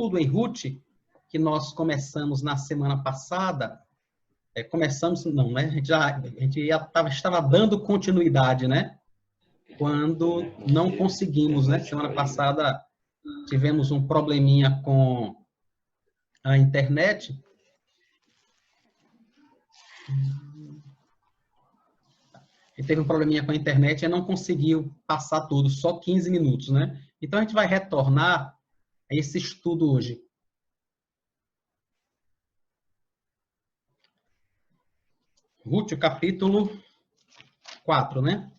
estudo em Ruth, que nós começamos na semana passada, não, né? A gente estava dando continuidade, né? Quando não conseguimos, né? Semana passada tivemos um probleminha com a internet. E teve um probleminha com a internet e não conseguiu passar tudo, só 15 minutos, né? Então, a gente vai retornar a esse estudo hoje. Ruth, o capítulo 4, né?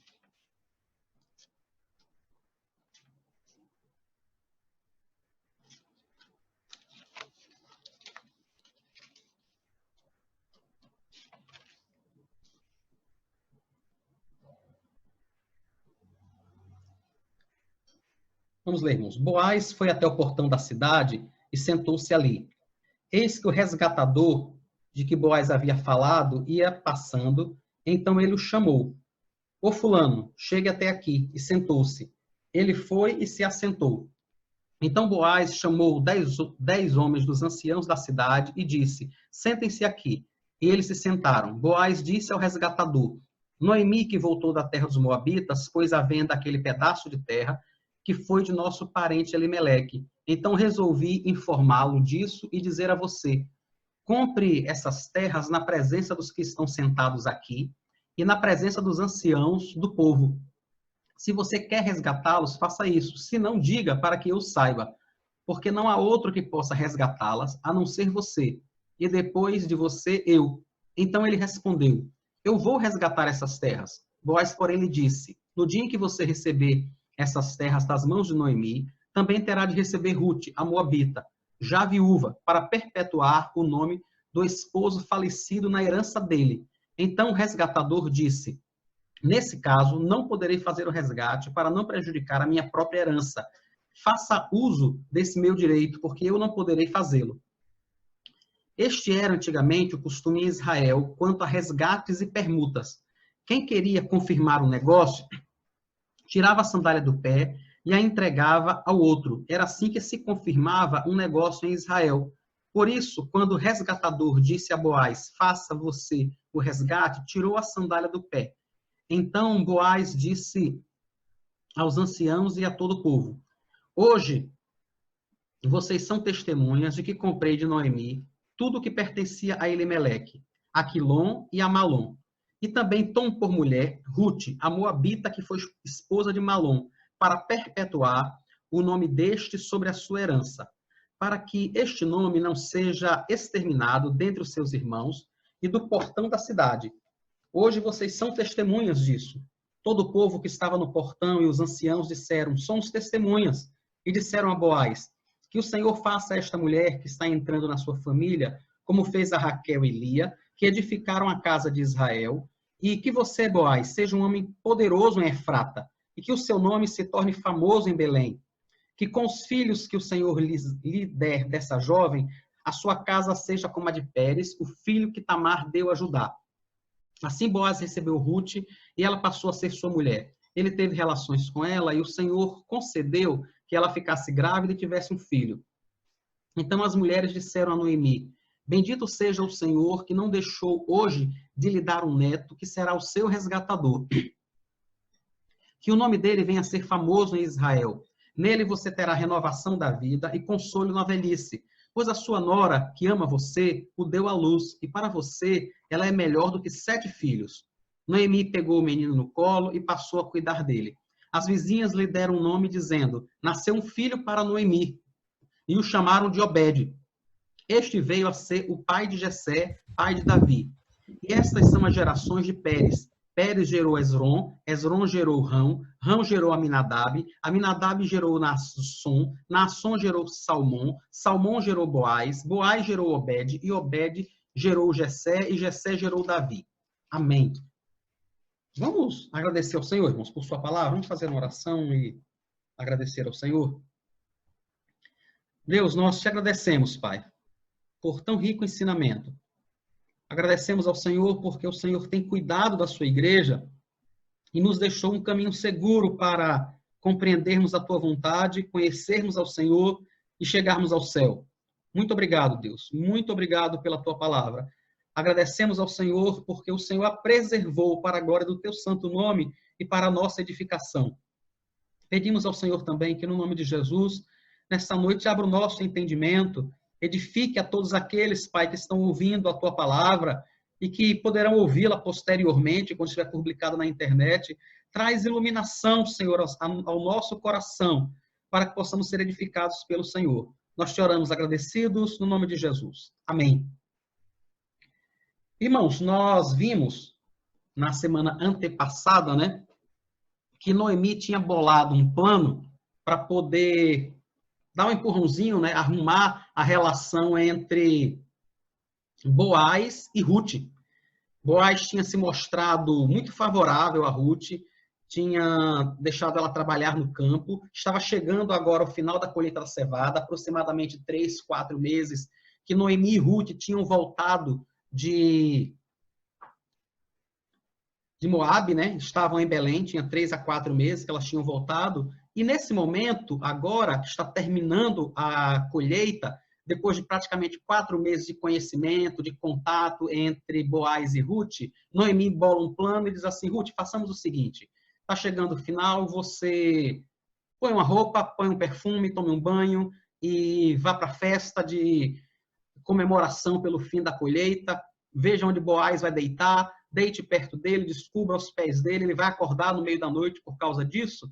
Vamos ler, irmãos. Boaz foi até o portão da cidade e sentou-se ali. Eis que o resgatador de que Boaz havia falado ia passando, então ele o chamou. Ô fulano, chegue até aqui, e sentou-se. Ele foi e se assentou. Então Boaz chamou 10 homens dos anciãos da cidade e disse, sentem-se aqui. E eles se sentaram. Boaz disse ao resgatador, Noemi, que voltou da terra dos Moabitas, pôs à venda aquele pedaço de terra que foi de nosso parente Elimeleque. Então resolvi informá-lo disso e dizer a você, compre essas terras na presença dos que estão sentados aqui e na presença dos anciãos do povo. Se você quer resgatá-los, faça isso. Se não, diga para que eu saiba, porque não há outro que possa resgatá-las, a não ser você. E depois de você, eu. Então ele respondeu, eu vou resgatar essas terras. Boaz, porém, lhe disse, no dia em que você receber essas terras das mãos de Noemi, também terá de receber Ruth, a Moabita, já viúva, para perpetuar o nome do esposo falecido na herança dele. Então o resgatador disse, nesse caso, não poderei fazer o resgate para não prejudicar a minha própria herança. Faça uso desse meu direito, porque eu não poderei fazê-lo. Este era antigamente o costume em Israel quanto a resgates e permutas. Quem queria confirmar o negócio, tirava a sandália do pé e a entregava ao outro. Era assim que se confirmava um negócio em Israel. Por isso, quando o resgatador disse a Boaz, faça você o resgate, tirou a sandália do pé. Então Boaz disse aos anciãos e a todo o povo, hoje vocês são testemunhas de que comprei de Noemi tudo o que pertencia a Elimeleque, a Quilom e a Malom. E também tomo por mulher Ruth, a Moabita, que foi esposa de Malom, para perpetuar o nome deste sobre a sua herança, para que este nome não seja exterminado dentre os seus irmãos e do portão da cidade. Hoje vocês são testemunhas disso. Todo o povo que estava no portão e os anciãos disseram, somos testemunhas. E disseram a Boaz, que o Senhor faça a esta mulher que está entrando na sua família, como fez a Raquel e Lia, que edificaram a casa de Israel, e que você, Boaz, seja um homem poderoso em Efrata, e que o seu nome se torne famoso em Belém. Que com os filhos que o Senhor lhe der dessa jovem, a sua casa seja como a de Pérez, o filho que Tamar deu a Judá. Assim Boaz recebeu Ruth e ela passou a ser sua mulher. Ele teve relações com ela e o Senhor concedeu que ela ficasse grávida e tivesse um filho. Então as mulheres disseram a Noemi, bendito seja o Senhor que não deixou hoje de lhe dar um neto que será o seu resgatador. Que o nome dele venha a ser famoso em Israel. Nele você terá renovação da vida e consolo na velhice. Pois a sua nora, que ama você, o deu à luz, e para você ela é melhor do que 7 filhos. Noemi pegou o menino no colo e passou a cuidar dele. As vizinhas lhe deram um nome, dizendo, nasceu um filho para Noemi, e o chamaram de Obed. Este veio a ser o pai de Jessé, pai de Davi. E estas são as gerações de Pérez. Pérez gerou Esrom, Esrom gerou Rão, Rão gerou Aminadab, Aminadab gerou Naasson, Naasson gerou Salmão, Salmão gerou Boaz, Boaz gerou Obed, e Obed gerou Jessé, e Jessé gerou Davi. Amém. Vamos agradecer ao Senhor, irmãos, por sua palavra. Vamos fazer uma oração e agradecer ao Senhor. Deus, nós te agradecemos, Pai, por tão rico ensinamento. Agradecemos ao Senhor porque o Senhor tem cuidado da sua igreja e nos deixou um caminho seguro para compreendermos a tua vontade, conhecermos ao Senhor e chegarmos ao céu. Muito obrigado, Deus. Muito obrigado pela tua palavra. Agradecemos ao Senhor porque o Senhor a preservou para a glória do teu santo nome e para a nossa edificação. Pedimos ao Senhor também que, no nome de Jesus, nessa noite abra o nosso entendimento, edifique a todos aqueles, Pai, que estão ouvindo a tua palavra e que poderão ouvi-la posteriormente, quando estiver publicada na internet. Traz iluminação, Senhor, ao nosso coração, para que possamos ser edificados pelo Senhor. Nós te oramos agradecidos no nome de Jesus. Amém. Irmãos, nós vimos na semana antepassada, né, que Noemi tinha bolado um plano para poder dar um empurrãozinho, né, arrumar a relação entre Boaz e Ruth. Boaz tinha se mostrado muito favorável a Ruth, tinha deixado ela trabalhar no campo, estava chegando agora ao final da colheita da cevada, aproximadamente 3, 4 meses, que Noemi e Ruth tinham voltado de Moabe, né? Estavam em Belém, tinha 3 a 4 meses que elas tinham voltado, e nesse momento, agora, que está terminando a colheita, depois de praticamente 4 meses de conhecimento, de contato entre Boaz e Ruth, Noemi bola um plano e diz assim: Ruth, façamos o seguinte, está chegando o final, você põe uma roupa, põe um perfume, tome um banho e vá para a festa de comemoração pelo fim da colheita, veja onde Boaz vai deitar, deite perto dele, descubra os pés dele, ele vai acordar no meio da noite por causa disso,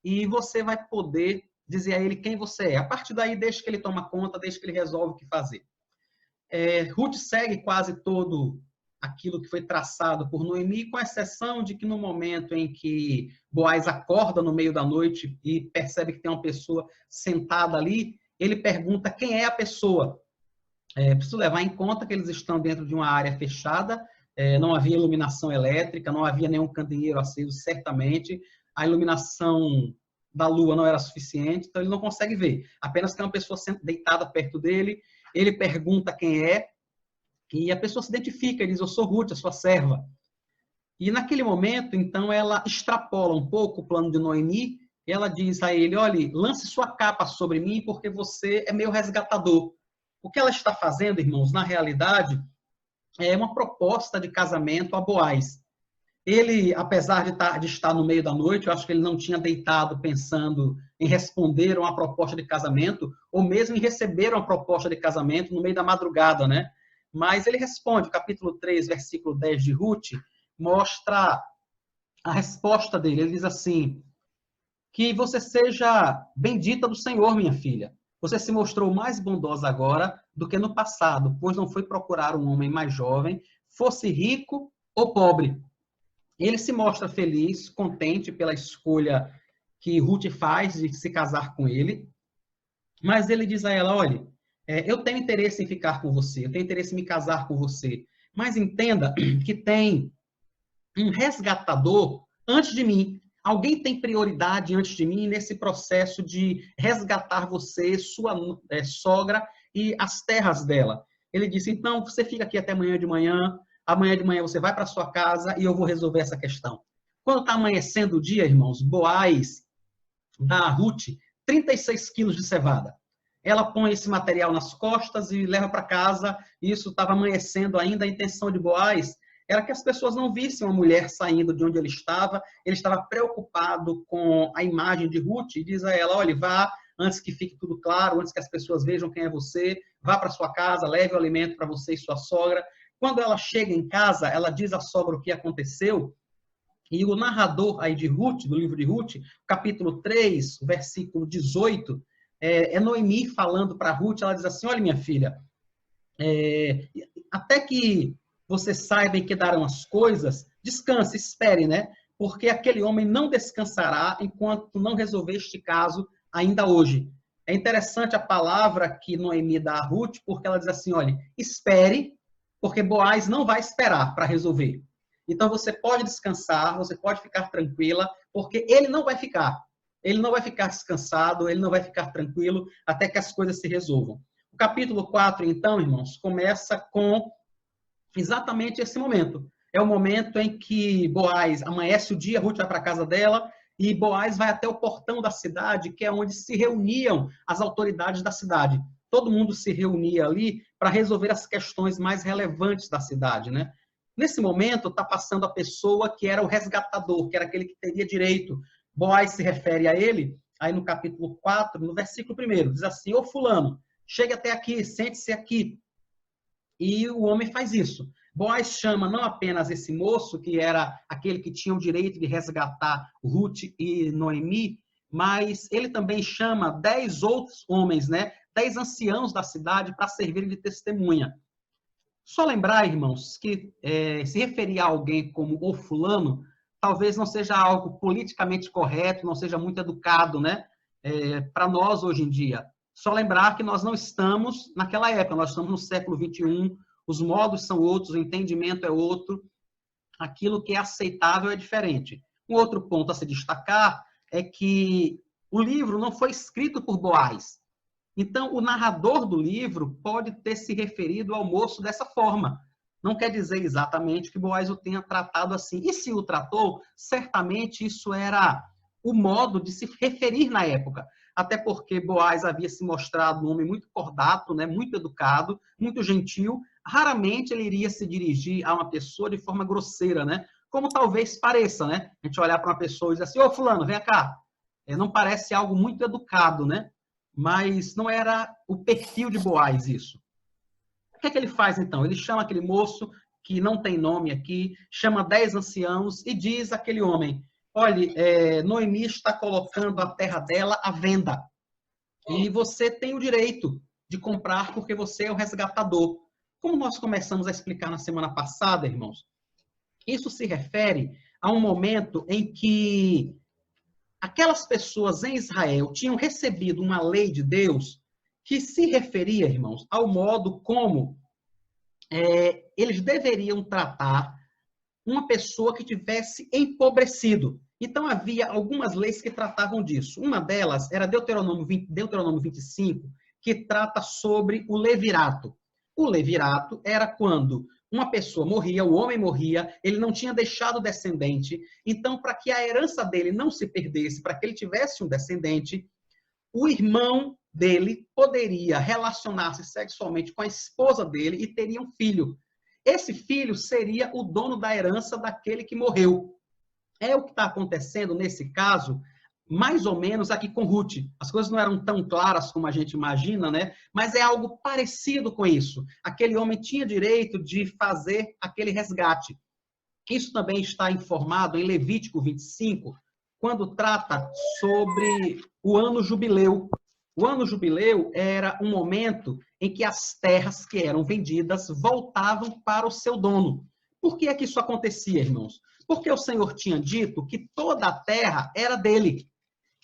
e você vai poder dizer a ele quem você é. A partir daí, deixa que ele toma conta, deixa que ele resolve o que fazer. Ruth segue quase todo aquilo que foi traçado por Noemi, com exceção de que no momento em que Boaz acorda no meio da noite e percebe que tem uma pessoa sentada ali, ele pergunta quem é a pessoa. Preciso levar em conta que eles estão dentro de uma área fechada, não havia iluminação elétrica, não havia nenhum candeeiro aceso, certamente. A iluminação da lua não era suficiente, então ele não consegue ver. Apenas tem uma pessoa deitada perto dele, ele pergunta quem é, e a pessoa se identifica e diz: eu sou Ruth, a sua serva. E naquele momento, então, ela extrapola um pouco o plano de Noemi, e ela diz a ele: olha, lance sua capa sobre mim, porque você é meu resgatador. O que ela está fazendo, irmãos, na realidade, é uma proposta de casamento a Boaz. Ele, apesar de estar no meio da noite, eu acho que ele não tinha deitado pensando em responder uma proposta de casamento, ou mesmo em receber uma proposta de casamento no meio da madrugada, né? Mas ele responde, capítulo 3, versículo 10 de Ruth, mostra a resposta dele. Ele diz assim: que você seja bendita do Senhor, minha filha. Você se mostrou mais bondosa agora do que no passado, pois não foi procurar um homem mais jovem, fosse rico ou pobre. Ele se mostra feliz, contente pela escolha que Ruth faz de se casar com ele, mas ele diz a ela: olha, eu tenho interesse em ficar com você, eu tenho interesse em me casar com você, mas entenda que tem um resgatador antes de mim. Alguém tem prioridade antes de mim nesse processo de resgatar você, sua sogra e as terras dela. Ele disse: então, você fica aqui até amanhã de manhã você vai para sua casa e eu vou resolver essa questão. Quando está amanhecendo o dia, irmãos, Boaz dá a Ruth 36 quilos de cevada. Ela põe esse material nas costas e leva para casa. Isso estava amanhecendo ainda. A intenção de Boaz era que as pessoas não vissem uma mulher saindo de onde ele estava preocupado com a imagem de Ruth e diz a ela: olha, vá, antes que fique tudo claro, antes que as pessoas vejam quem é você, vá para sua casa, leve o alimento para você e sua sogra. Quando ela chega em casa, ela diz à sogra o que aconteceu, e o narrador aí de Ruth, do livro de Ruth, capítulo 3, versículo 18, é Noemi falando para Ruth. Ela diz assim: olha, minha filha, até que você saiba em que darão as coisas, descanse, espere, né? Porque aquele homem não descansará enquanto não resolver este caso ainda hoje. É interessante a palavra que Noemi dá a Ruth, porque ela diz assim: olha, espere, porque Boaz não vai esperar para resolver. Então você pode descansar, você pode ficar tranquila, porque ele não vai ficar. Ele não vai ficar descansado, ele não vai ficar tranquilo até que as coisas se resolvam. O capítulo 4, então, irmãos, começa com exatamente esse momento. É o momento em que Boaz amanhece o dia, Ruth vai para a casa dela, e Boaz vai até o portão da cidade, que é onde se reuniam as autoridades da cidade. Todo mundo se reunia ali para resolver as questões mais relevantes da cidade, né? Nesse momento, está passando a pessoa que era o resgatador, que era aquele que teria direito. Boaz se refere a ele, aí no capítulo 4, no versículo 1, diz assim: ô fulano, chegue até aqui, sente-se aqui. E o homem faz isso. Boaz chama não apenas esse moço, que era aquele que tinha o direito de resgatar Ruth e Noemi, mas ele também chama 10 outros homens, né? 10 anciãos da cidade para servirem de testemunha. Só lembrar, irmãos, que se referir a alguém como o fulano, talvez não seja algo politicamente correto, não seja muito educado, né? Para nós hoje em dia. Só lembrar que nós não estamos naquela época, nós estamos no século XXI, os modos são outros, o entendimento é outro, aquilo que é aceitável é diferente. Um outro ponto a se destacar é que o livro não foi escrito por Boaz. Então, o narrador do livro pode ter se referido ao moço dessa forma. Não quer dizer exatamente que Boaz o tenha tratado assim. E se o tratou, certamente isso era o modo de se referir na época. Até porque Boaz havia se mostrado um homem muito cordato, né, muito educado, muito gentil. Raramente ele iria se dirigir a uma pessoa de forma grosseira, né? Como talvez pareça, né? A gente olhar para uma pessoa e dizer assim: ô fulano, vem cá. Não parece algo muito educado, né? Mas não era o perfil de Boaz isso. O que é que ele faz, então? Ele chama aquele moço, que não tem nome aqui, chama 10 anciãos e diz àquele homem: olhe, Noemi está colocando a terra dela à venda. E você tem o direito de comprar porque você é o resgatador. Como nós começamos a explicar na semana passada, irmãos, isso se refere a um momento em que aquelas pessoas em Israel tinham recebido uma lei de Deus que se referia, irmãos, ao modo como eles deveriam tratar uma pessoa que tivesse empobrecido. Então, havia algumas leis que tratavam disso. Uma delas era Deuteronômio 25, que trata sobre o levirato. O levirato era quando uma pessoa morria, o homem morria, ele não tinha deixado descendente. Então, para que a herança dele não se perdesse, para que ele tivesse um descendente, o irmão dele poderia relacionar-se sexualmente com a esposa dele e teria um filho. Esse filho seria o dono da herança daquele que morreu. É o que está acontecendo nesse caso, mais ou menos aqui com Ruth. As coisas não eram tão claras como a gente imagina, né? Mas é algo parecido com isso. Aquele homem tinha direito de fazer aquele resgate. Isso também está informado em Levítico 25, quando trata sobre o ano jubileu. O ano jubileu era um momento em que as terras que eram vendidas voltavam para o seu dono. Por que é que isso acontecia, irmãos? Porque o Senhor tinha dito que toda a terra era dele.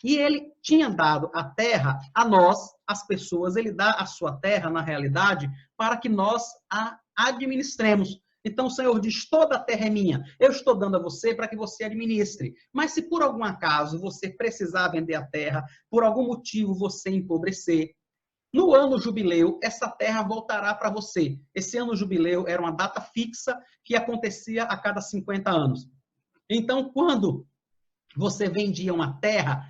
E ele tinha dado a terra a nós, as pessoas, ele dá a sua terra, na realidade, para que nós a administremos. Então o Senhor diz: toda a terra é minha, eu estou dando a você para que você administre. Mas se por algum acaso você precisar vender a terra, por algum motivo você empobrecer, no ano jubileu, essa terra voltará para você. Esse ano jubileu era uma data fixa que acontecia a cada 50 anos. Então, quando você vendia uma terra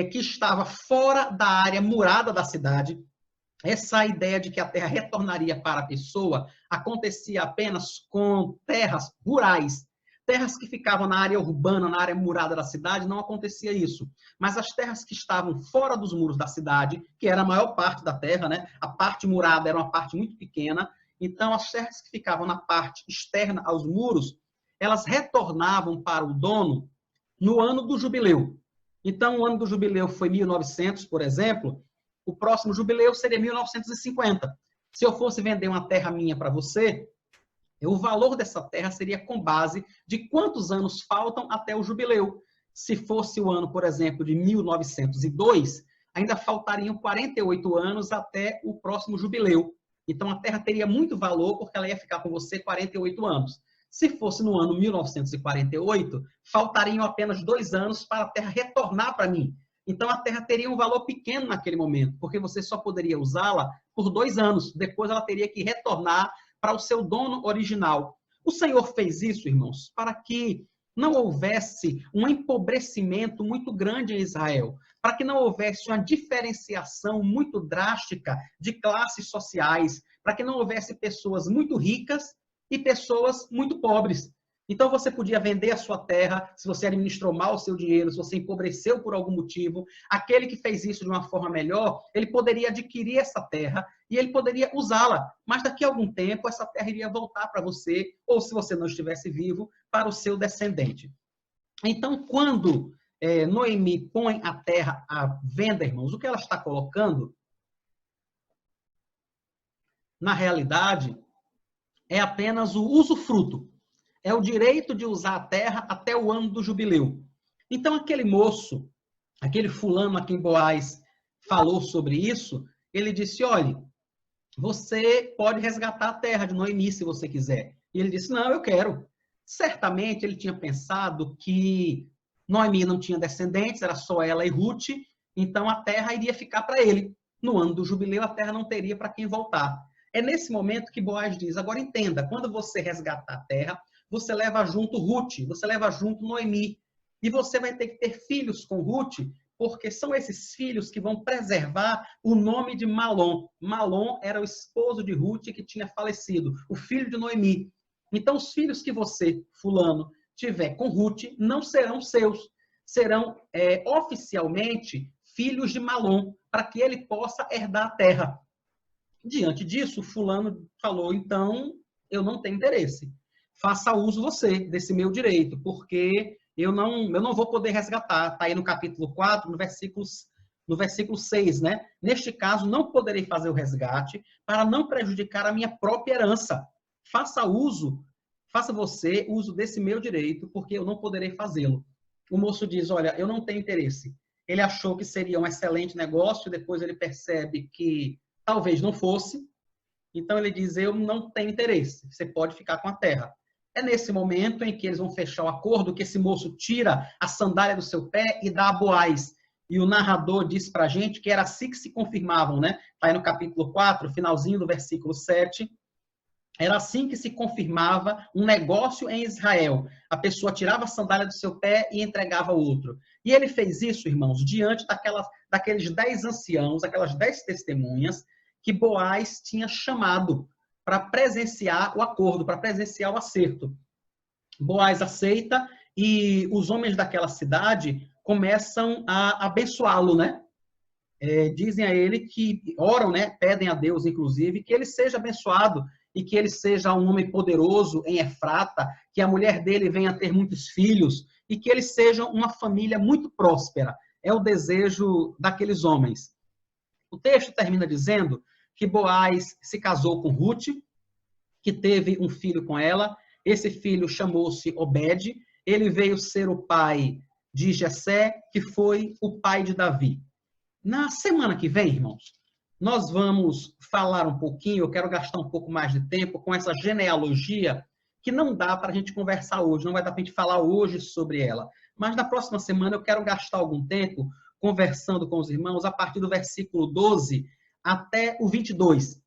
que estava fora da área murada da cidade, essa ideia de que a terra retornaria para a pessoa acontecia apenas com terras rurais. Terras que ficavam na área urbana, na área murada da cidade, não acontecia isso. Mas as terras que estavam fora dos muros da cidade, que era a maior parte da terra, né? A parte murada era uma parte muito pequena, então as terras que ficavam na parte externa aos muros, elas retornavam para o dono no ano do jubileu. Então, o ano do jubileu foi 1900, por exemplo, o próximo jubileu seria 1950. Se eu fosse vender uma terra minha para você, o valor dessa terra seria com base de quantos anos faltam até o jubileu. Se fosse o ano, por exemplo, de 1902, ainda faltariam 48 anos até o próximo jubileu. Então, a terra teria muito valor porque ela ia ficar com você 48 anos. Se fosse no ano 1948, faltariam apenas 2 anos para a terra retornar para mim. Então, a terra teria um valor pequeno naquele momento, porque você só poderia usá-la por 2 anos. Depois, ela teria que retornar para o seu dono original. O Senhor fez isso, irmãos, para que não houvesse um empobrecimento muito grande em Israel, para que não houvesse uma diferenciação muito drástica de classes sociais, para que não houvesse pessoas muito ricas e pessoas muito pobres. Então, você podia vender a sua terra, se você administrou mal o seu dinheiro, se você empobreceu por algum motivo. Aquele que fez isso de uma forma melhor, ele poderia adquirir essa terra e ele poderia usá-la. Mas daqui a algum tempo, essa terra iria voltar para você, ou se você não estivesse vivo, para o seu descendente. Então, quando Noemi põe a terra à venda, irmãos, o que ela está colocando, na realidade, é apenas o usufruto. É o direito de usar a terra até o ano do jubileu. Então, aquele moço, aquele fulano a quem Boaz falou sobre isso, ele disse, olha, você pode resgatar a terra de Noemi se você quiser. E ele disse, não, eu quero. Certamente ele tinha pensado que Noemi não tinha descendentes, era só ela e Ruth, então a terra iria ficar para ele. No ano do jubileu, a terra não teria para quem voltar. É nesse momento que Boaz diz, agora entenda, quando você resgatar a terra, você leva junto Ruth, você leva junto Noemi, e você vai ter que ter filhos com Ruth, porque são esses filhos que vão preservar o nome de Malom. Malom era o esposo de Ruth que tinha falecido, o filho de Noemi. Então, os filhos que você, fulano, tiver com Ruth, não serão seus, serão oficialmente filhos de Malom, para que ele possa herdar a terra. Diante disso, fulano falou, então, eu não tenho interesse. Faça uso você desse meu direito, porque eu não vou poder resgatar. Está aí no capítulo 4, no versículo 6, né? Neste caso, não poderei fazer o resgate para não prejudicar a minha própria herança. Faça você uso desse meu direito, porque eu não poderei fazê-lo. O moço diz, olha, eu não tenho interesse. Ele achou que seria um excelente negócio, depois ele percebe que talvez não fosse. Então ele diz, eu não tenho interesse, você pode ficar com a terra. É nesse momento em que eles vão fechar o acordo, que esse moço tira a sandália do seu pé e dá a Boaz. E o narrador diz para a gente que era assim que se confirmavam, né? Está aí no capítulo 4, finalzinho do versículo 7. Era assim que se confirmava um negócio em Israel. A pessoa tirava a sandália do seu pé e entregava ao outro. E ele fez isso, irmãos, diante daqueles 10 anciãos, aquelas 10 testemunhas, que Boaz tinha chamado para presenciar o acordo, para presenciar o acerto. Boaz aceita e os homens daquela cidade começam a abençoá-lo, né? Dizem a ele que oram, né? Pedem a Deus, inclusive, que ele seja abençoado e que ele seja um homem poderoso em Efrata, que a mulher dele venha a ter muitos filhos e que eles sejam uma família muito próspera. É o desejo daqueles homens. O texto termina dizendo que Boaz se casou com Ruth, que teve um filho com ela. Esse filho chamou-se Obed. Ele veio ser o pai de Jessé, que foi o pai de Davi. Na semana que vem, irmãos, nós vamos falar um pouquinho, eu quero gastar um pouco mais de tempo com essa genealogia, que não dá para a gente conversar hoje, não vai dar para a gente falar hoje sobre ela. Mas na próxima semana eu quero gastar algum tempo conversando com os irmãos a partir do versículo 12 até o 22.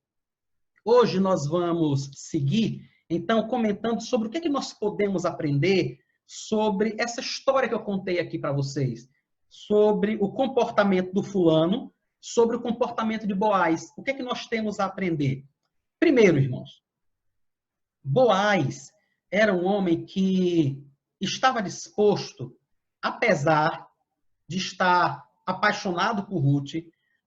Hoje nós vamos seguir, então, comentando sobre o que é que nós podemos aprender sobre essa história que eu contei aqui para vocês, sobre o comportamento do fulano, sobre o comportamento de Boaz. O que é que nós temos a aprender? Primeiro, irmãos, Boaz era um homem que estava disposto, apesar de estar apaixonado por Ruth,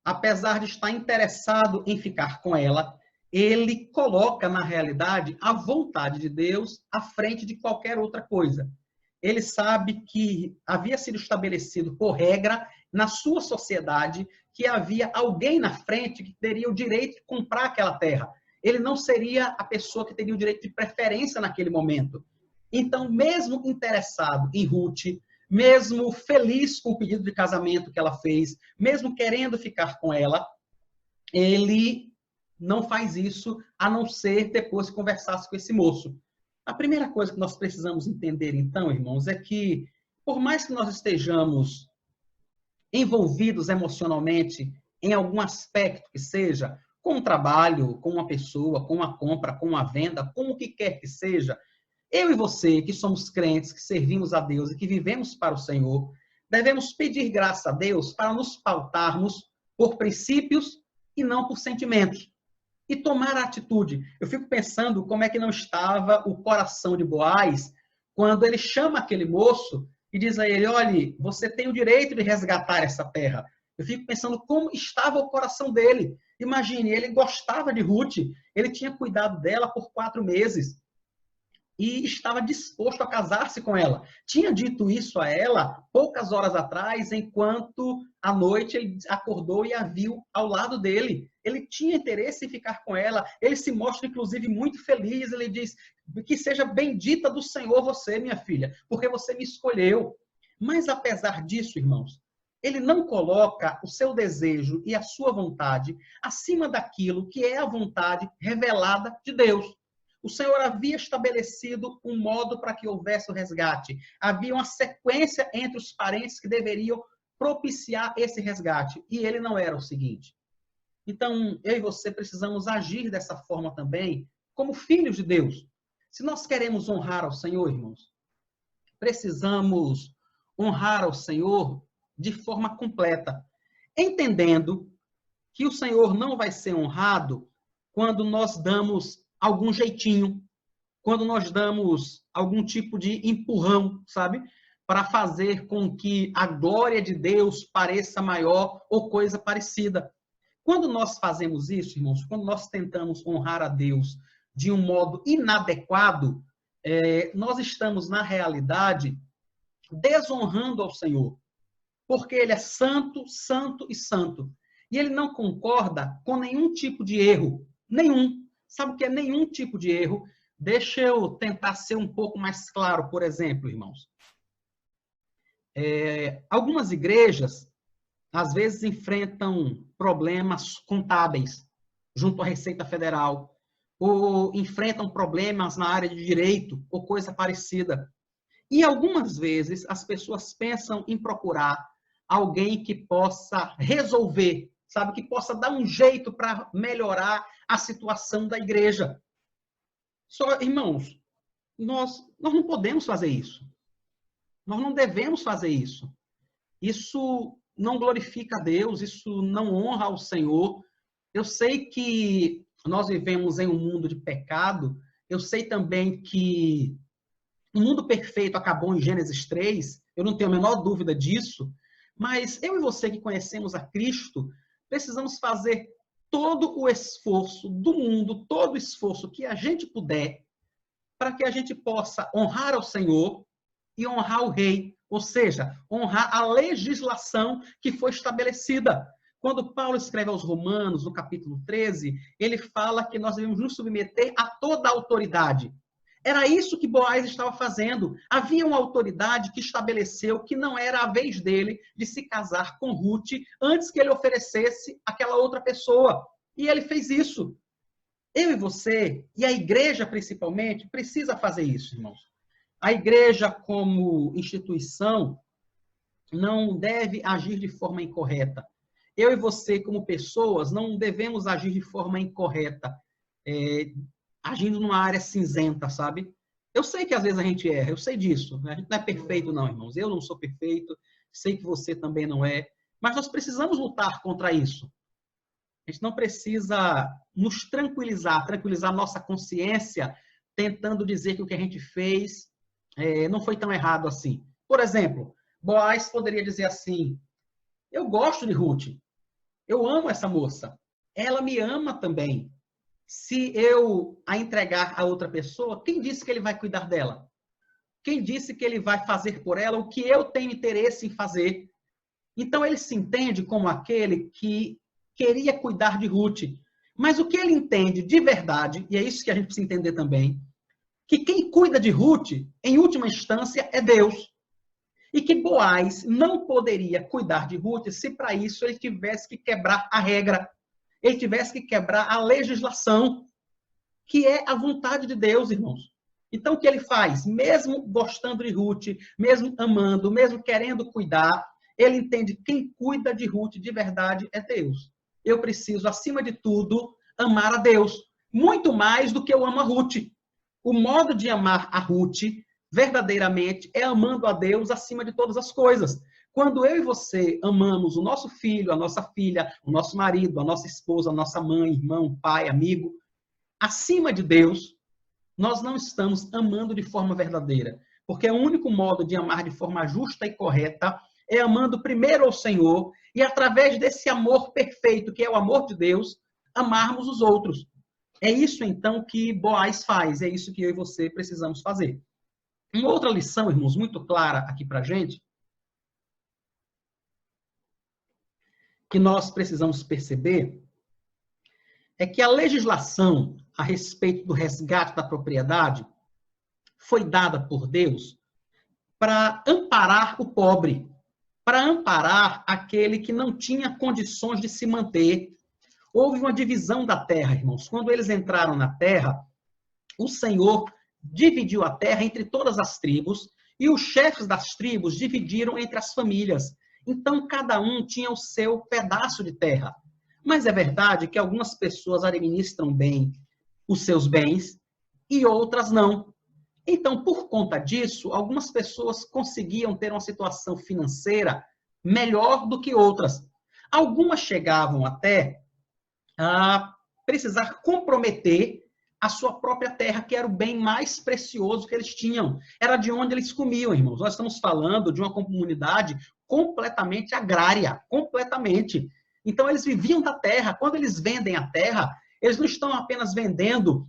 apesar de estar interessado em ficar com ela, ele coloca, na realidade, a vontade de Deus à frente de qualquer outra coisa. Ele sabe que havia sido estabelecido por regra na sua sociedade que havia alguém na frente que teria o direito de comprar aquela terra. Ele não seria a pessoa que teria o direito de preferência naquele momento. Então, mesmo interessado em Ruth, mesmo feliz com o pedido de casamento que ela fez, mesmo querendo ficar com ela, ele não faz isso, a não ser depois que conversasse com esse moço. A primeira coisa que nós precisamos entender, então, irmãos, é que, por mais que nós estejamos envolvidos emocionalmente em algum aspecto que seja, com o trabalho, com uma pessoa, com uma compra, com uma venda, com o que quer que seja, Eu e você, que somos crentes, que servimos a Deus e que vivemos para o Senhor, devemos pedir graça a Deus para nos pautarmos por princípios e não por sentimentos. E tomar a atitude. Eu fico pensando como é que não estava o coração de Boaz quando ele chama aquele moço e diz a ele, olhe, você tem o direito de resgatar essa terra. Eu fico pensando como estava o coração dele. Imagine, ele gostava de Ruth, ele tinha cuidado dela por 4 meses e estava disposto a casar-se com ela. Tinha dito isso a ela poucas horas atrás, enquanto à noite ele acordou e a viu ao lado dele. Ele tinha interesse em ficar com ela. Ele se mostra, inclusive, muito feliz. Ele diz, que seja bendita do Senhor você, minha filha, porque você me escolheu. Mas, apesar disso, irmãos, ele não coloca o seu desejo e a sua vontade acima daquilo que é a vontade revelada de Deus. O Senhor havia estabelecido um modo para que houvesse o resgate. Havia uma sequência entre os parentes que deveriam propiciar esse resgate. E ele não era o seguinte. Então, eu e você precisamos agir dessa forma também, como filhos de Deus. Se nós queremos honrar ao Senhor, irmãos, precisamos honrar ao Senhor de forma completa, entendendo que o Senhor não vai ser honrado quando nós damos algum jeitinho, quando nós damos algum tipo de empurrão, sabe? Para fazer com que a glória de Deus pareça maior ou coisa parecida. Quando nós fazemos isso, irmãos, quando nós tentamos honrar a Deus de um modo inadequado, nós estamos, na realidade, desonrando ao Senhor. Porque Ele é santo, santo e santo. E Ele não concorda com nenhum tipo de erro. Nenhum. Sabe o que é nenhum tipo de erro? Deixa eu tentar ser um pouco mais claro, por exemplo, irmãos. Algumas igrejas, às vezes, enfrentam problemas contábeis junto à Receita Federal, ou enfrentam problemas na área de direito, ou coisa parecida. E algumas vezes as pessoas pensam em procurar alguém que possa resolver, sabe, que possa dar um jeito para melhorar a situação da igreja. Só, irmãos, nós não podemos fazer isso. Nós não devemos fazer isso. Isso não glorifica a Deus, isso não honra ao Senhor. Eu sei que nós vivemos em um mundo de pecado, eu sei também que o mundo perfeito acabou em Gênesis 3, eu não tenho a menor dúvida disso, mas eu e você que conhecemos a Cristo, precisamos fazer todo o esforço do mundo, todo o esforço que a gente puder, para que a gente possa honrar ao Senhor e honrar o Rei, ou seja, honrar a legislação que foi estabelecida. Quando Paulo escreve aos Romanos, no capítulo 13, ele fala que nós devemos nos submeter a toda a autoridade. Era isso que Boaz estava fazendo. Havia uma autoridade que estabeleceu que não era a vez dele de se casar com Ruth antes que ele oferecesse aquela outra pessoa. E ele fez isso. Eu e você, e a igreja principalmente, precisa fazer isso, irmãos. A igreja, como instituição, não deve agir de forma incorreta. Eu e você, como pessoas, não devemos agir de forma incorreta, agindo numa área cinzenta, sabe? Eu sei que às vezes a gente erra, eu sei disso. A gente não é perfeito, não, irmãos. Eu não sou perfeito, sei que você também não é. Mas nós precisamos lutar contra isso. A gente não precisa nos tranquilizar nossa consciência, tentando dizer que o que a gente fez não foi tão errado assim. Por exemplo, Boaz poderia dizer assim, eu gosto de Ruth, eu amo essa moça, ela me ama também. Se eu a entregar a outra pessoa, quem disse que ele vai cuidar dela? Quem disse que ele vai fazer por ela o que eu tenho interesse em fazer? Então ele se entende como aquele que queria cuidar de Ruth. Mas o que ele entende de verdade, e é isso que a gente precisa entender também, que quem cuida de Ruth, em última instância, é Deus. E que Boaz não poderia cuidar de Ruth se para isso ele tivesse que quebrar a regra, ele tivesse que quebrar a legislação, que é a vontade de Deus, irmãos. Então, o que ele faz? Mesmo gostando de Ruth, mesmo amando, mesmo querendo cuidar, ele entende que quem cuida de Ruth de verdade é Deus. Eu preciso, acima de tudo, amar a Deus, muito mais do que eu amo a Ruth. O modo de amar a Ruth, verdadeiramente, é amando a Deus acima de todas as coisas. Quando eu e você amamos o nosso filho, a nossa filha, o nosso marido, a nossa esposa, a nossa mãe, irmão, pai, amigo, acima de Deus, nós não estamos amando de forma verdadeira. Porque o único modo de amar de forma justa e correta é amando primeiro ao Senhor e, através desse amor perfeito, que é o amor de Deus, amarmos os outros. É isso, então, que Boaz faz. É isso que eu e você precisamos fazer. Uma outra lição, irmãos, muito clara aqui para a gente, que nós precisamos perceber, é que a legislação a respeito do resgate da propriedade foi dada por Deus para amparar o pobre, para amparar aquele que não tinha condições de se manter. Houve uma divisão da terra, irmãos. Quando eles entraram na terra, o Senhor dividiu a terra entre todas as tribos e os chefes das tribos dividiram entre as famílias. Então, cada um tinha o seu pedaço de terra. Mas é verdade que algumas pessoas administram bem os seus bens e outras não. Então, por conta disso, algumas pessoas conseguiam ter uma situação financeira melhor do que outras. Algumas chegavam até a precisar comprometer a sua própria terra, que era o bem mais precioso que eles tinham. Era de onde eles comiam, irmãos. Nós estamos falando de uma comunidade completamente agrária, completamente. Então, eles viviam da terra. Quando eles vendem a terra, eles não estão apenas vendendo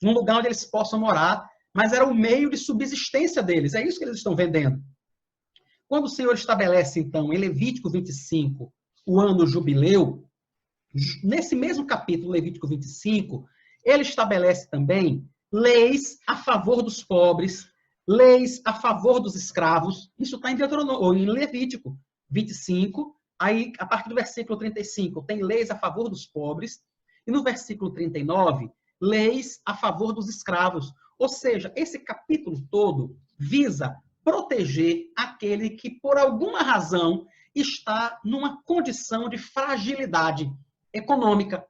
um lugar onde eles possam morar, mas era o meio de subsistência deles. É isso que eles estão vendendo. Quando o Senhor estabelece, então, em Levítico 25, o ano jubileu, nesse mesmo capítulo, Levítico 25, ele estabelece também leis a favor dos pobres, leis a favor dos escravos. Isso está em Deuteronômio, ou em Levítico 25, aí a partir do versículo 35, tem leis a favor dos pobres, e no versículo 39, leis a favor dos escravos. Ou seja, esse capítulo todo visa proteger aquele que, por alguma razão, está numa condição de fragilidade econômica.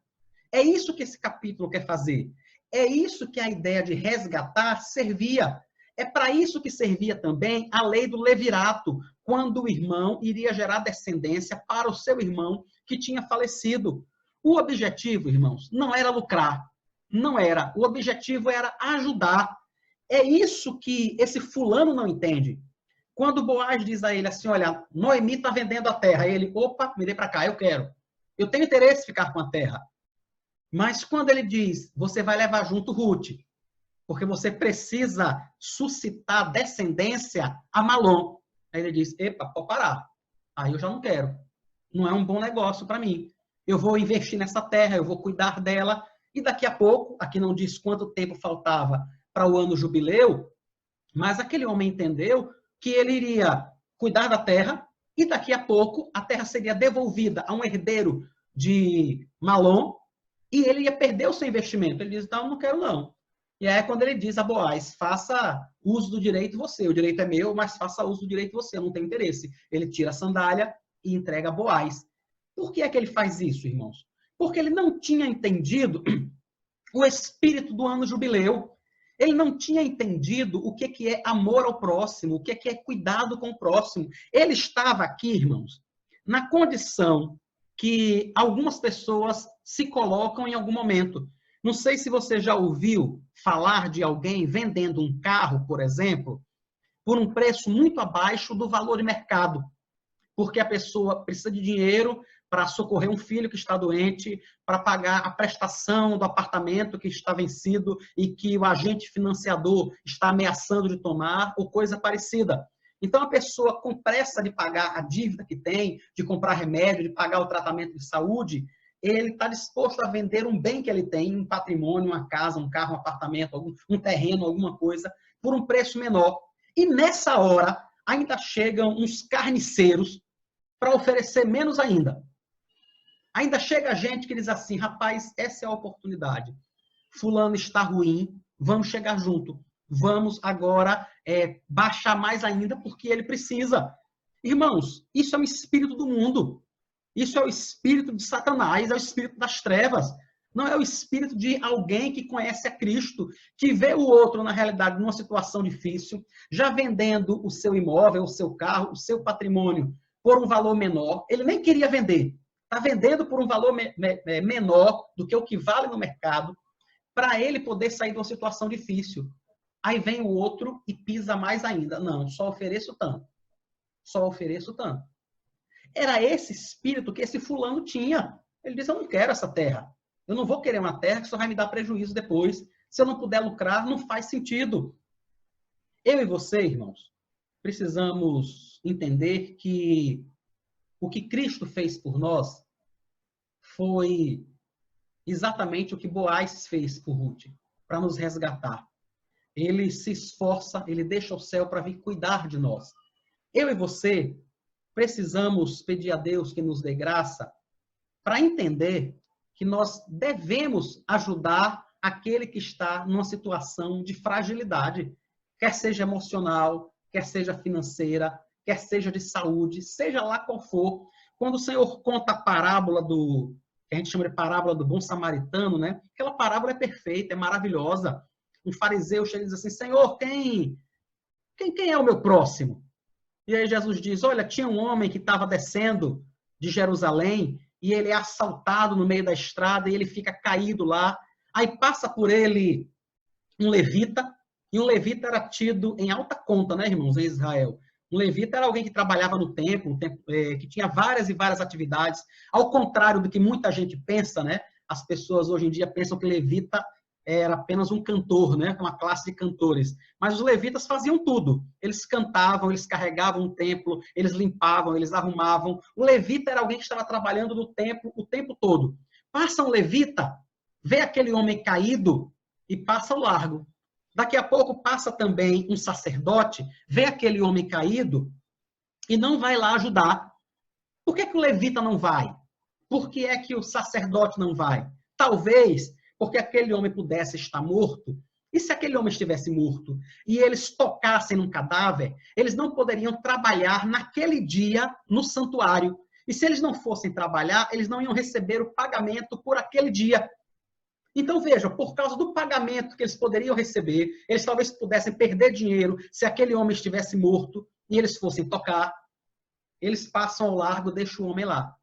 É isso que esse capítulo quer fazer. É isso que a ideia de resgatar servia. É para isso que servia também a lei do levirato, quando o irmão iria gerar descendência para o seu irmão que tinha falecido. O objetivo, irmãos, não era lucrar. Não era. O objetivo era ajudar. É isso que esse fulano não entende. Quando Boaz diz a ele assim, olha, Noemi está vendendo a terra. Ele, opa, me dê para cá, eu quero. Eu tenho interesse em ficar com a terra. Mas quando ele diz, você vai levar junto Ruth, porque você precisa suscitar descendência a Malom. Aí ele diz, epa, pode parar. Aí eu já não quero. Não é um bom negócio para mim. Eu vou investir nessa terra, eu vou cuidar dela, e daqui a pouco, aqui não diz quanto tempo faltava para o ano jubileu, mas aquele homem entendeu que ele iria cuidar da terra, e daqui a pouco a terra seria devolvida a um herdeiro de Malom, e ele ia perder o seu investimento. Ele diz, então, não quero não. E aí é quando ele diz a Boaz, faça uso do direito você. O direito é meu, mas faça uso do direito você. Eu não tenho interesse. Ele tira a sandália e entrega a Boaz. Por que é que ele faz isso, irmãos? Porque ele não tinha entendido o espírito do ano jubileu. Ele não tinha entendido o que é amor ao próximo, o que é cuidado com o próximo. Ele estava aqui, irmãos, na condição que algumas pessoas se colocam em algum momento. Não sei se você já ouviu falar de alguém vendendo um carro, por exemplo, por um preço muito abaixo do valor de mercado, porque a pessoa precisa de dinheiro para socorrer um filho que está doente, para pagar a prestação do apartamento que está vencido e que o agente financiador está ameaçando de tomar, ou coisa parecida. Então, a pessoa, com pressa de pagar a dívida que tem, de comprar remédio, de pagar o tratamento de saúde, ele está disposto a vender um bem que ele tem, um patrimônio, uma casa, um carro, um apartamento, um terreno, alguma coisa, por um preço menor. E nessa hora, ainda chegam uns carniceiros para oferecer menos ainda. Ainda chega gente que diz assim, rapaz, essa é a oportunidade. Fulano está ruim, vamos chegar junto. Vamos agora baixar mais ainda porque ele precisa. Irmãos, isso é o espírito do mundo. Isso é o espírito de Satanás, é o espírito das trevas. Não é o espírito de alguém que conhece a Cristo, que vê o outro, na realidade, numa situação difícil, já vendendo o seu imóvel, o seu carro, o seu patrimônio por um valor menor. Ele nem queria vender. Está vendendo por um valor menor do que o que vale no mercado, para ele poder sair de uma situação difícil. Aí vem o outro e pisa mais ainda. Não, só ofereço tanto. Só ofereço tanto. Era esse espírito que esse fulano tinha. Ele disse, eu não quero essa terra. Eu não vou querer uma terra que só vai me dar prejuízo depois. Se eu não puder lucrar, não faz sentido. Eu e você, irmãos, precisamos entender que o que Cristo fez por nós foi exatamente o que Boaz fez por Ruth, para nos resgatar. Ele se esforça, ele deixa o céu para vir cuidar de nós. Eu e você precisamos pedir a Deus que nos dê graça para entender que nós devemos ajudar aquele que está numa situação de fragilidade, quer seja emocional, quer seja financeira, quer seja de saúde, seja lá qual for. Quando o Senhor conta a parábola que a gente chama de parábola do bom samaritano, né? Aquela parábola é perfeita, é maravilhosa. Um fariseu chega e diz assim, Senhor, quem é o meu próximo? E aí Jesus diz, olha, tinha um homem que estava descendo de Jerusalém e ele é assaltado no meio da estrada e ele fica caído lá. Aí passa por ele um levita, e um levita era tido em alta conta, né, irmãos, em Israel. Um levita era alguém que trabalhava no templo, que tinha várias e várias atividades. Ao contrário do que muita gente pensa, né? As pessoas hoje em dia pensam que levita era apenas um cantor, né? Uma classe de cantores. Mas os levitas faziam tudo. Eles cantavam, eles carregavam o templo, eles limpavam, eles arrumavam. O levita era alguém que estava trabalhando no templo o tempo todo. Passa um levita, vê aquele homem caído e passa ao largo. Daqui a pouco passa também um sacerdote, vê aquele homem caído e não vai lá ajudar. Por que o levita não vai? Por que é que o sacerdote não vai? Talvez porque aquele homem pudesse estar morto. E se aquele homem estivesse morto e eles tocassem num cadáver, eles não poderiam trabalhar naquele dia no santuário. E se eles não fossem trabalhar, eles não iam receber o pagamento por aquele dia. Então, veja, por causa do pagamento que eles poderiam receber, eles talvez pudessem perder dinheiro se aquele homem estivesse morto e eles fossem tocar. Eles passam ao largo, deixam o homem lá.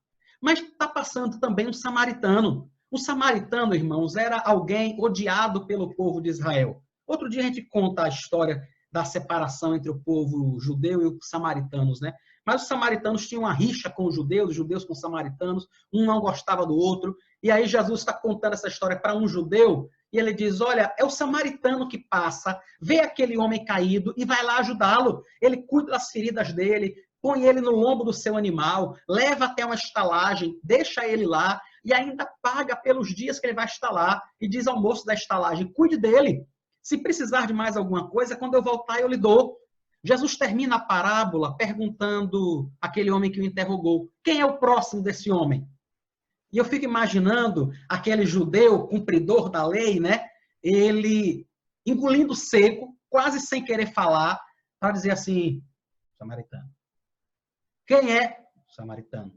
Mas está passando também um samaritano. O samaritano, irmãos, era alguém odiado pelo povo de Israel. Outro dia a gente conta a história da separação entre o povo judeu e os samaritanos, né? Mas os samaritanos tinham uma rixa com os judeus com os samaritanos, um não gostava do outro. E aí Jesus está contando essa história para um judeu e ele diz, olha, é o samaritano que passa, vê aquele homem caído e vai lá ajudá-lo. Ele cuida das feridas dele, põe ele no lombo do seu animal, leva até uma estalagem, deixa ele lá e ainda paga pelos dias que ele vai estar lá e diz ao moço da estalagem, cuide dele. Se precisar de mais alguma coisa, quando eu voltar eu lhe dou. Jesus termina a parábola perguntando àquele homem que o interrogou, quem é o próximo desse homem? E eu fico imaginando aquele judeu cumpridor da lei, né? Ele engolindo seco, quase sem querer falar, para dizer assim, samaritano. Quem é o samaritano?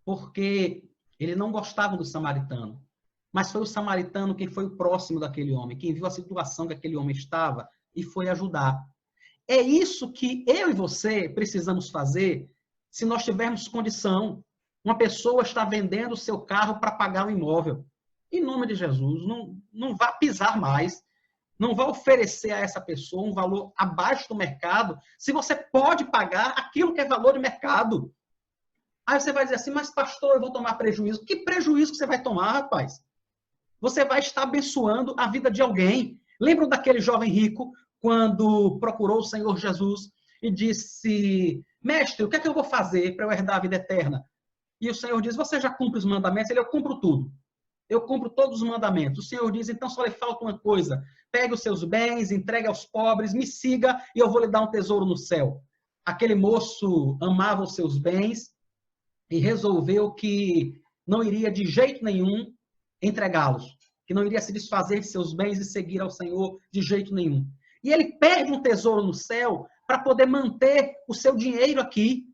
Porque ele não gostava do samaritano, mas foi o samaritano quem foi o próximo daquele homem, quem viu a situação que aquele homem estava e foi ajudar. É isso que eu e você precisamos fazer se nós tivermos condição. Uma pessoa está vendendo o seu carro para pagar o imóvel. Em nome de Jesus, não vá pisar mais. Não vá oferecer a essa pessoa um valor abaixo do mercado, se você pode pagar aquilo que é valor de mercado. Aí você vai dizer assim, mas pastor, eu vou tomar prejuízo. Que prejuízo que você vai tomar, rapaz? Você vai estar abençoando a vida de alguém. Lembram daquele jovem rico, quando procurou o Senhor Jesus e disse, mestre, o que é que eu vou fazer para eu herdar a vida eterna? E o Senhor diz, você já cumpre os mandamentos? Ele, eu cumpro tudo. Eu cumpro todos os mandamentos. O Senhor diz, então só lhe falta uma coisa. Pegue os seus bens, entregue aos pobres, me siga e eu vou lhe dar um tesouro no céu. Aquele moço amava os seus bens e resolveu que não iria de jeito nenhum entregá-los, que não iria se desfazer de seus bens e seguir ao Senhor de jeito nenhum. E ele perde um tesouro no céu para poder manter o seu dinheiro aqui.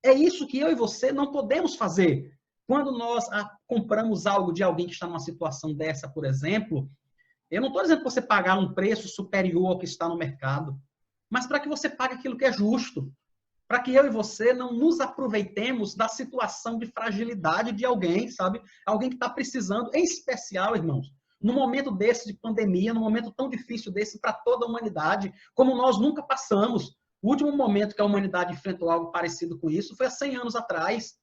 É isso que eu e você não podemos fazer. Quando nós compramos algo de alguém que está numa situação dessa, por exemplo, eu não estou dizendo que você pagar um preço superior ao que está no mercado, mas para que você pague aquilo que é justo, para que eu e você não nos aproveitemos da situação de fragilidade de alguém, sabe? Alguém que está precisando, em especial, irmãos, no momento desse de pandemia, num momento tão difícil desse para toda a humanidade, como nós nunca passamos. O último momento que a humanidade enfrentou algo parecido com isso foi há 100 anos atrás.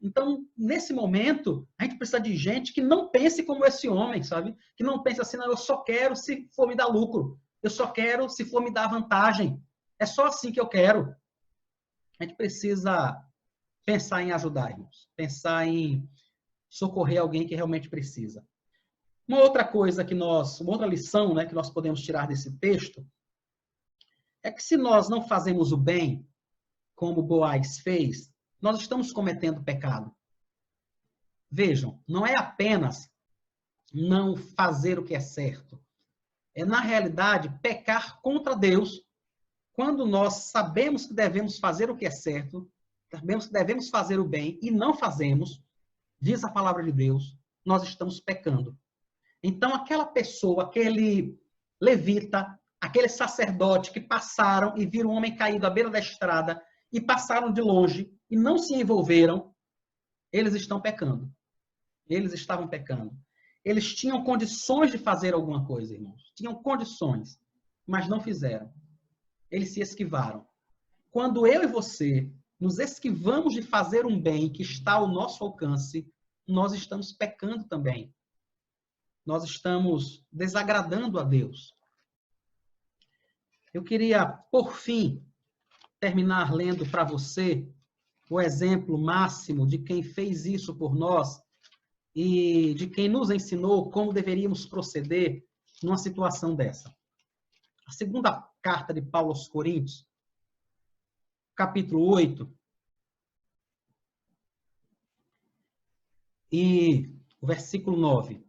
Então, nesse momento, a gente precisa de gente que não pense como esse homem, sabe? Que não pense assim, não, eu só quero se for me dar lucro. Eu só quero se for me dar vantagem. É só assim que eu quero. A gente precisa pensar em ajudar, irmãos. Pensar em socorrer alguém que realmente precisa. Uma outra coisa uma outra lição, né, que nós podemos tirar desse texto, é que se nós não fazemos o bem, como Boaz fez, nós estamos cometendo pecado. Vejam, não é apenas não fazer o que é certo. É, na realidade, pecar contra Deus. Quando nós sabemos que devemos fazer o que é certo, sabemos que devemos fazer o bem e não fazemos, diz a palavra de Deus, nós estamos pecando. Então, aquela pessoa, aquele levita, aquele sacerdote que passaram e viram um homem caído à beira da estrada e passaram de longe e não se envolveram, eles estão pecando. Eles estavam pecando. Eles tinham condições de fazer alguma coisa, irmãos. Tinham condições, mas não fizeram. Eles se esquivaram. Quando eu e você nos esquivamos de fazer um bem que está ao nosso alcance, nós estamos pecando também. Nós estamos desagradando a Deus. Eu queria, por fim, terminar lendo para você o exemplo máximo de quem fez isso por nós e de quem nos ensinou como deveríamos proceder numa situação dessa. A segunda carta de Paulo aos Coríntios, capítulo 8, e o versículo 9.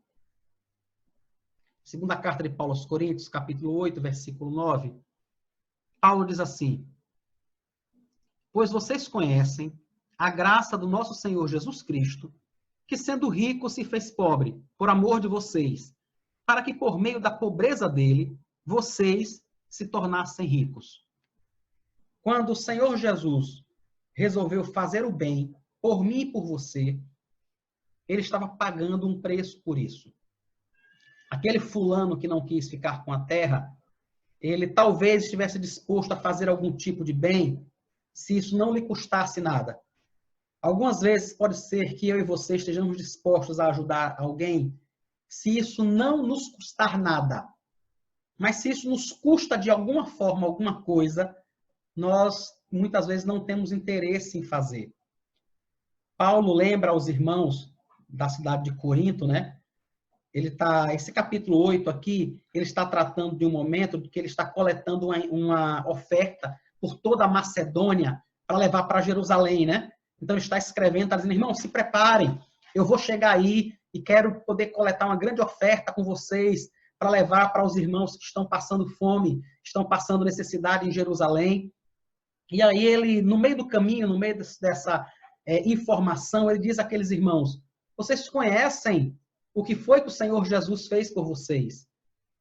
Segunda carta de Paulo aos Coríntios, capítulo 8, versículo 9. Paulo diz assim: pois vocês conhecem a graça do nosso Senhor Jesus Cristo, que sendo rico se fez pobre, por amor de vocês, para que por meio da pobreza dele, vocês se tornassem ricos. Quando o Senhor Jesus resolveu fazer o bem por mim e por você, ele estava pagando um preço por isso. Aquele fulano que não quis ficar com a terra, ele talvez estivesse disposto a fazer algum tipo de bem, se isso não lhe custasse nada. Algumas vezes pode ser que eu e você estejamos dispostos a ajudar alguém, se isso não nos custar nada. Mas se isso nos custa de alguma forma, alguma coisa, nós muitas vezes não temos interesse em fazer. Paulo lembra aos irmãos da cidade de Corinto, né? Esse capítulo 8 aqui, ele está tratando de um momento de que ele está coletando uma oferta por toda a Macedônia para levar para Jerusalém, né? Então, ele está escrevendo, está dizendo, irmão, se preparem, eu vou chegar aí e quero poder coletar uma grande oferta com vocês para levar para os irmãos que estão passando fome, estão passando necessidade em Jerusalém. E aí ele, no meio do caminho, no meio dessa informação, ele diz àqueles irmãos, vocês conhecem o que foi que o Senhor Jesus fez por vocês?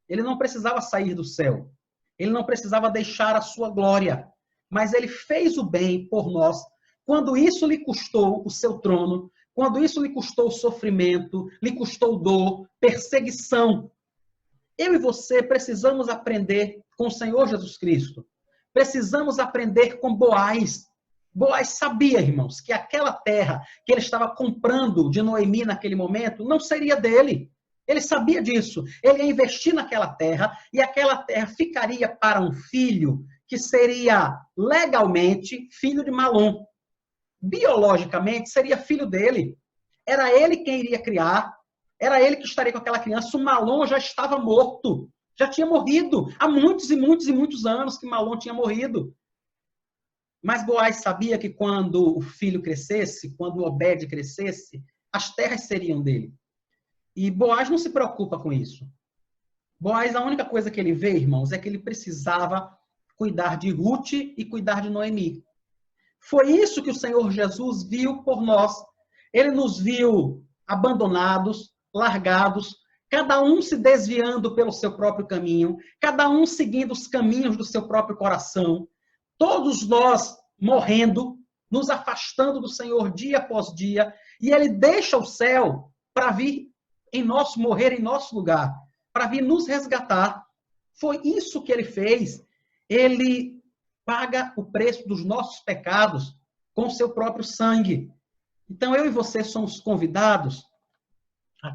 Ele não precisava sair do céu. Ele não precisava deixar a sua glória. Mas ele fez o bem por nós. Quando isso lhe custou o seu trono, quando isso lhe custou sofrimento, lhe custou dor, perseguição. Eu e você precisamos aprender com o Senhor Jesus Cristo. Precisamos aprender com Boaz. Boaz sabia, irmãos, que aquela terra que ele estava comprando de Noemi naquele momento não seria dele. Ele sabia disso. Ele ia investir naquela terra e aquela terra ficaria para um filho que seria legalmente filho de Malom. Biologicamente seria filho dele. Era ele quem iria criar. Era ele que estaria com aquela criança. O Malom já estava morto. Já tinha morrido. Há muitos e muitos e muitos anos que Malom tinha morrido. Mas Boaz sabia que quando o filho crescesse, quando o Obed crescesse, as terras seriam dele. E Boaz não se preocupa com isso. Boaz, a única coisa que ele vê, irmãos, é que ele precisava cuidar de Ruth e cuidar de Noemi. Foi isso que o Senhor Jesus viu por nós. Ele nos viu abandonados, largados, cada um se desviando pelo seu próprio caminho, cada um seguindo os caminhos do seu próprio coração, todos nós morrendo, nos afastando do Senhor dia após dia, e ele deixa o céu para vir morrer em nosso lugar, para vir nos resgatar. Foi isso que ele fez. Ele paga o preço dos nossos pecados com o seu próprio sangue. Então, eu e você somos convidados,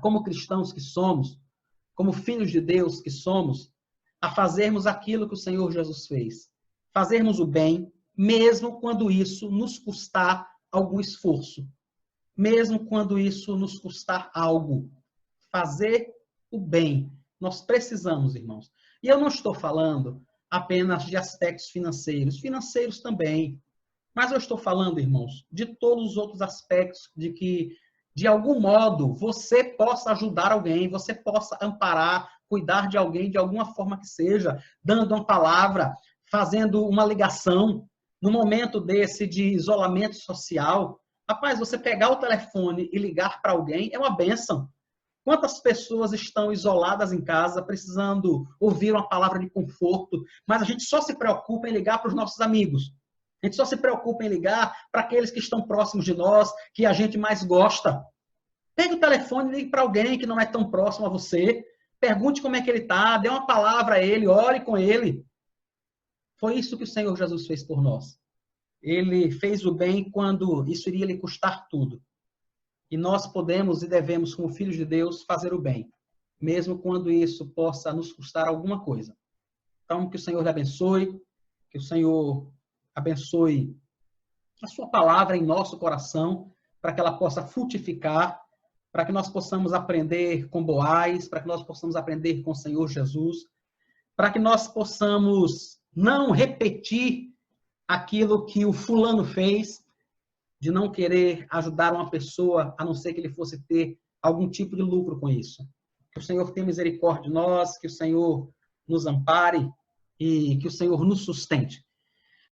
como cristãos que somos, como filhos de Deus que somos, a fazermos aquilo que o Senhor Jesus fez. Fazermos o bem, mesmo quando isso nos custar algum esforço. Mesmo quando isso nos custar algo. Fazer o bem. Nós precisamos, irmãos. E eu não estou falando apenas de aspectos financeiros. Financeiros também. Mas eu estou falando, irmãos, de todos os outros aspectos, de que, de algum modo, você possa ajudar alguém, você possa amparar, cuidar de alguém de alguma forma que seja, dando uma palavra, fazendo uma ligação, no momento desse de isolamento social. Rapaz, você pegar o telefone e ligar para alguém é uma bênção. Quantas pessoas estão isoladas em casa, precisando ouvir uma palavra de conforto, mas a gente só se preocupa em ligar para os nossos amigos. A gente só se preocupa em ligar para aqueles que estão próximos de nós, que a gente mais gosta. Pegue o telefone e ligue para alguém que não é tão próximo a você. Pergunte como é que ele está, dê uma palavra a ele, ore com ele. Foi isso que o Senhor Jesus fez por nós. Ele fez o bem quando isso iria lhe custar tudo. E nós podemos e devemos, como filhos de Deus, fazer o bem, mesmo quando isso possa nos custar alguma coisa. Então, que o Senhor lhe abençoe, que o Senhor abençoe a sua palavra em nosso coração, para que ela possa frutificar, para que nós possamos aprender com Boaz, para que nós possamos aprender com o Senhor Jesus, para que nós possamos não repetir aquilo que o fulano fez, de não querer ajudar uma pessoa, a não ser que ele fosse ter algum tipo de lucro com isso. Que o Senhor tenha misericórdia de nós, que o Senhor nos ampare e que o Senhor nos sustente.